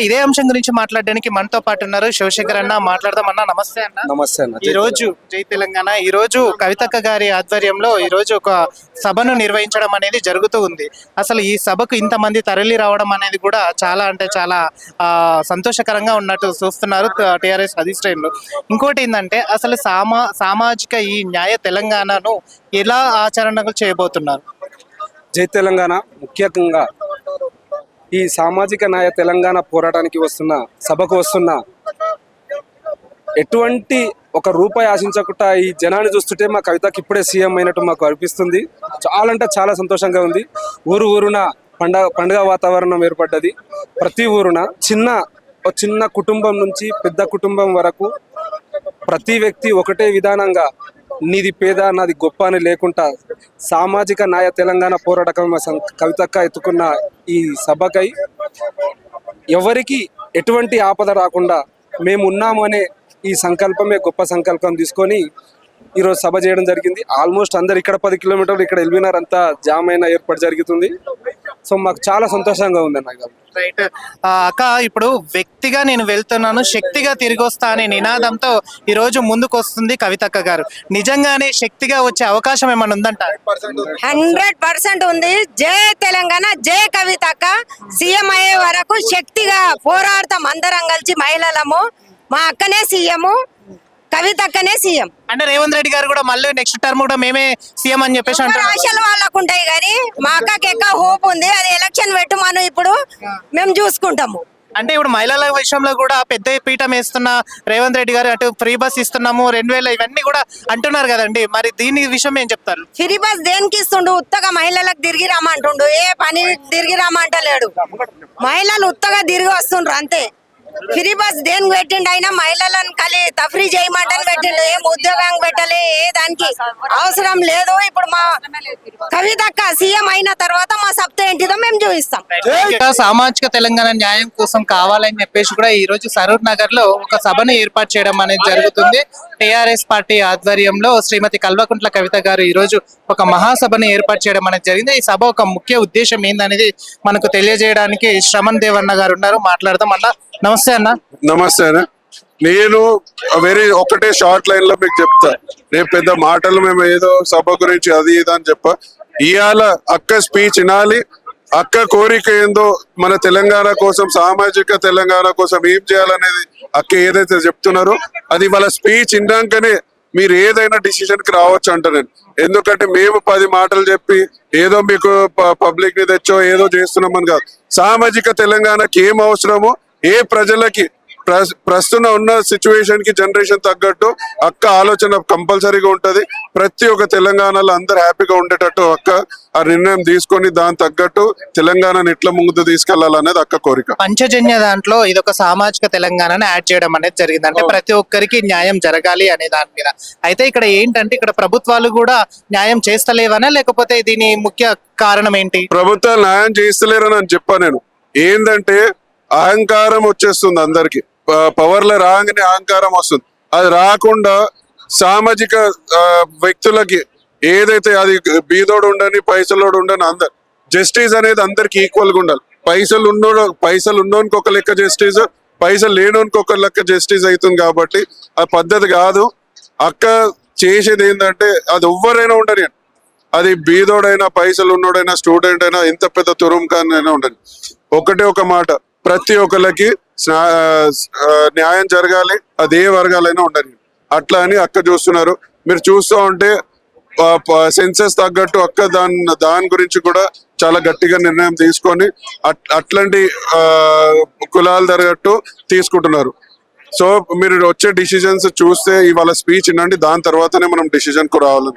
ఇదే అంశం గురించి మాట్లాడడానికి మనతో పాటు ఉన్నారు శివశంకర్ అన్న. మాట్లాడదాం అన్న. నమస్తే అన్న. నమస్తే అన్న. ఈ రోజు జై తెలంగాణ, ఈ రోజు కవితక్క గారి ఆధ్వర్యంలో ఈ రోజు ఒక సభను నిర్వహించడం అనేది జరుగుతూ ఉంది. అసలు ఈ సభకు ఇంతమంది తరలి రావడం అనేది కూడా చాలా అంటే చాలా సంతోషకరంగా ఉన్నట్టు చూస్తున్నారు టీఆర్ఎస్ అధిష్టానంలో. ఇంకోటి ఏంటంటే అసలు సామాజిక ఈ న్యాయ తెలంగాణను ఎలా ఆచరణలు చేయబోతున్నారు? జై తెలంగాణ ముఖ్యంగా ఈ సామాజిక న్యాయ తెలంగాణ పోరాటానికి వస్తున్న సభకు వస్తున్న ఎటువంటి ఒక రూపాయి ఆశించకుండా ఈ జనాన్ని చూస్తుంటే మా కవితకి ఇప్పుడే సీఎం అయినట్టు మాకు అనిపిస్తుంది. చాలా అంటే చాలా సంతోషంగా ఉంది. ఊరున పండుగ వాతావరణం ఏర్పడ్డది. ప్రతి ఊరున చిన్న కుటుంబం నుంచి పెద్ద కుటుంబం వరకు ప్రతి వ్యక్తి ఒకటే విధానంగా నీది పేద నాది గొప్ప అని లేకుండా సామాజిక న్యాయ తెలంగాణ పోరాటం కవితక్క ఎత్తుకున్న ఈ సభకై ఎవరికి ఎటువంటి ఆపద రాకుండా మేము ఉన్నాము అనే ఈ సంకల్పమే గొప్ప సంకల్పం తీసుకొని ఈరోజు సభ చేయడం జరిగింది. ఆల్మోస్ట్ అందరు ఇక్కడ 10 కిలోమీటర్లు ఇక్కడ ఎల్బీనగర్ అంతా జామ్ అయిన ఏర్పాటు జరుగుతుంది. సో మాకు చాలా సంతోషంగా ఉంది అన్న. రైట్ అక్క, ఇప్పుడు వ్యక్తిగా నేను వెళ్తున్నాను, శక్తిగా తిరిగి వస్తా అనే నినాదంతో ఈ రోజు ముందుకు వస్తుంది కవితక్క గారు. నిజంగానే శక్తిగా వచ్చే అవకాశం ఏమైనా ఉందంట? 100% ఉంది. జై తెలంగాణ, జై కవితక్క. సీఎం అయ్యే వరకు శక్తిగా పోరాడతాం అందరం కలిసి. మహిళలము, మా అక్కనే సీఎం, కవితక్కనే సీఎం. అంటే రేవంత్ రెడ్డి గారు కూడా మళ్ళీ నెక్స్ట్ టర్మ్ కూడా మేమే సీఎం అని చెప్పేసి అంటారు. ఆశలు వాళ్ళకు ఉంటాయి కానీ మా అక్కకి ఎక్కువ హోప్ ఉంది. అది ఎలక్షన్ పెట్టమను, ఇప్పుడు మేము చూసుకుంటాము. అంటే ఇప్పుడు మహిళల విషయంలో కూడా పెద్ద పీఠం వేస్తున్న రేవంత్ రెడ్డి గారు అటు ఫ్రీ బస్ ఇస్తున్నాము 2000 ఇవన్నీ కూడా అంటున్నారు కదండి. మరి దీని విషయం ఏం చెప్తారు? ఫ్రీ బస్ దేనికి ఇస్తుండు? ఉత్తగా మహిళలకు తిరిగి రామంటుండు. ఏ పని తిరిగి రామంటలేడు. మహిళలు ఉత్తగా తిరిగి వస్తుండ్రు అంతే. ఫ్రీ బస్ దేనికి పెట్టిండు? అయినా మహిళలను తఫ్రీ చేయమంటని పెట్టిండు. ఏం ఉద్యోగం పెట్టలే, ఏ దానికి అవసరం లేదు. ఇప్పుడు మా కవితక్క సీఎం అయిన తర్వాత మా సప్త ఏంటిదో మేము చూపిస్తాం. సామాజిక తెలంగాణ న్యాయం కోసం కావాలని చెప్పేసి కూడా ఈ రోజు సరూర్ నగర్ లో ఒక సభను ఏర్పాటు చేయడం అనేది జరుగుతుంది. టిఆర్ఎస్ పార్టీ ఆధ్వర్యంలో శ్రీమతి కల్వకుంట్ల కవిత గారు ఈ రోజు ఒక మహాసభను ఏర్పాటు చేయడం అనేది జరిగింది. ఈ సభ ఒక ముఖ్య ఉద్దేశం ఏందనేది మనకు తెలియజేయడానికి శ్రమణ్ దేవన్న గారు ఉన్నారు. మాట్లాడదాం అన్న. నమస్తే అన్న. నమస్తే అన్న. నేను ఒకటే షార్ట్ లైన్ లో మీకు చెప్తా. నేను పెద్ద మాటలు మేము ఏదో సభ గురించి అది ఇది అని చెప్ప. ఇవాళ అక్క స్పీచ్ వినాలి. అక్క కోరిక ఏందో మన తెలంగాణ కోసం, సామాజిక తెలంగాణ కోసం ఏం చేయాలనేది అక్క ఏదైతే చెప్తున్నారో అది వాళ్ళ స్పీచ్ విన్నాకనే మీరు ఏదైనా డిసిషన్ కి రావచ్చు అంట నేను. ఎందుకంటే మేము 10 మాటలు చెప్పి ఏదో మీకు పబ్లిక్ ని తెచ్చో ఏదో చేస్తున్నామని కాదు. సామాజిక తెలంగాణకి ఏం అవసరమో, ఏ ప్రజలకి ప్రస్తుతం ఉన్న సిచ్యువేషన్ కి జనరేషన్ తగ్గట్టు అక్క ఆలోచన కంపల్సరీగా ఉంటది. ప్రతి ఒక్క తెలంగాణలో అందరు హ్యాపీగా ఉండేటట్టు అక్క ఆ నిర్ణయం తీసుకొని దాని తగ్గట్టు తెలంగాణను ఎట్లా ముందు తీసుకెళ్లాలనేది అక్క కోరిక. పంచజన్య దాంట్లో ఇది ఒక సామాజిక తెలంగాణను యాడ్ చేయడం అనేది జరిగింది. అంటే ప్రతి ఒక్కరికి న్యాయం జరగాలి అనే దాని మీద. అయితే ఇక్కడ ఏంటంటే ఇక్కడ ప్రభుత్వాలు కూడా న్యాయం చేస్తలేవనా, లేకపోతే దీని ముఖ్య కారణం ఏంటి? ప్రభుత్వాలు న్యాయం చేస్తలేరని అని చెప్పా నేను. ఏంటంటే అహంకారం వచ్చేస్తుంది అందరికి. పవర్ లో రాగానే అహంకారం వస్తుంది. అది రాకుండా సామాజిక వ్యక్తులకి ఏదైతే అది బీదోడు ఉండని పైసలోడు ఉండని అందరు జస్టిస్ అనేది అందరికి ఈక్వల్ గా ఉండాలి. పైసలు ఉన్నోనికి ఒక లెక్క జస్టిస్, పైసలు లేనోనికి ఒక లెక్క జస్టిస్ అవుతుంది. కాబట్టి ఆ పద్ధతి కాదు. అక్క చేసేది ఏంటంటే అది ఎవ్వరైనా ఉండని, అది బీదోడైనా పైసలు ఉన్నోడైనా స్టూడెంట్ అయినా ఎంత పెద్ద తురుంకానైనా ఉండని, ఒకటే ఒక మాట, ప్రతి ఒక్కరికి న్యాయం జరగాలి. అదే వర్గాలైనా ఉండని. అట్లా అని అక్క చూస్తున్నారు. మీరు చూస్తూ ఉంటే సెన్సస్ తగ్గట్టు అక్క దాని గురించి కూడా చాలా గట్టిగా నిర్ణయం తీసుకొని అట్లాంటి కులాలు తగ్గట్టు తీసుకుంటున్నారు. సో మీరు వచ్చే డిసిజన్స్ చూస్తే ఇవాళ స్పీచ్ వినండి, దాని తర్వాతనే మనం డిసిజన్ కు రావాలి.